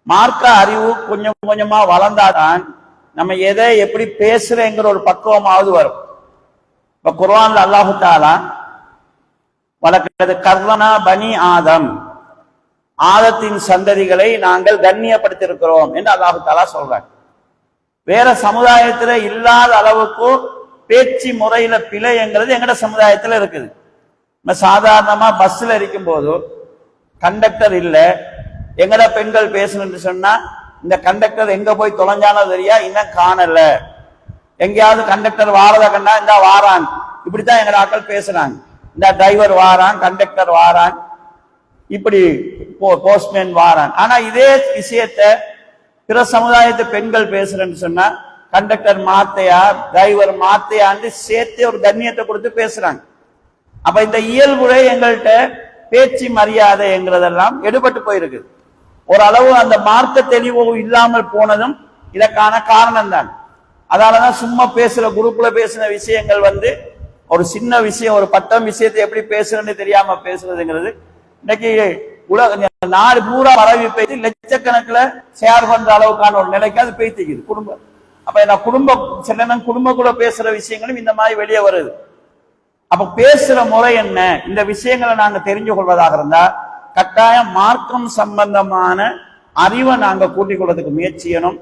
மார்க்க அறிவு கொஞ்சம் கொஞ்சமா வளர்ந்தாதான் நம்ம எதை எப்படி பேசுறேங்கிற ஒரு பக்குவமாவது வரும். இப்ப குர்ஆன்ல அல்லாஹு தஆலா வலக்கது கர்ரனா பனி ஆதம், ஆதத்தின் சந்ததிகளை நாங்கள் கண்ணியப்படுத்தியிருக்கிறோம் என்று அல்லாஹு தஆலா சொல்றாங்க. வேற சமுதாயத்துல இல்லாத அளவுக்கு பேச்சு முறையில பிழைங்கிறது எங்கட சமுதாயத்துல இருக்குது. சாதாரணமா பஸ்ல இருக்கும் போது கண்டக்டர் இல்ல, எங்கட பெண்கள் பேசணும்னு சொன்னா இந்த கண்டக்டர் எங்க போய் தொலைஞ்சானோ தெரியா, இன்னும் காணல, எங்கேயாவது கண்டக்டர் வாரத கண்டா இந்த வாரான், இப்படித்தான் எங்கட ஆட்கள் பேசுறாங்க. இந்த டிரைவர் வாரான், கண்டக்டர் வாரான், இப்படி போஸ்ட்மேன் வாரான். ஆனா இதே விஷயத்த பிற சமுதாயத்து பெண்கள் பேசுறேன்னு சொன்னா கண்டக்டர் மாத்தையா, டிரைவர் மாத்தையான்னு சேர்த்து ஒரு கண்ணியத்தை கொடுத்து பேசுறாங்க. அப்ப இந்த இயல்புரை எங்கள்கிட்ட பேச்சு மரியாதைங்கிறதெல்லாம் எடுபட்டு போயிருக்கு. ஓரளவு அந்த மார்க்க தெளிவு இல்லாமல் போனதும் இதற்கான காரணம் தான். அதனாலதான் சும்மா பேசுற குரூப்ல பேசின விஷயங்கள் ஒரு சின்ன விஷயம், ஒரு பட்டம் விஷயத்தை எப்படி பேசுறதுன்னு தெரியாம பேசுறதுங்கிறது இன்னைக்கு உலக நாடு பூரா பரவி போயிட்டு லட்சக்கணக்கில் ஷேர் பண்ற அளவுக்கான ஒரு நிலைக்கு அது பேய்த்திக்குது குடும்பம். அப்ப நான் குடும்ப கூட பேசுற விஷயங்களும் இந்த மாதிரி வெளியே வருது. அப்ப பேசுற முறை என்ன, இந்த விஷயங்களை நாங்க தெரிஞ்சு கொள்வதாக இருந்தா கட்டாயம் மார்க்கம் சம்பந்தமான அறிவை நாங்க கூட்டிக் கொள்வதற்கு முயற்சி செய்யணும்.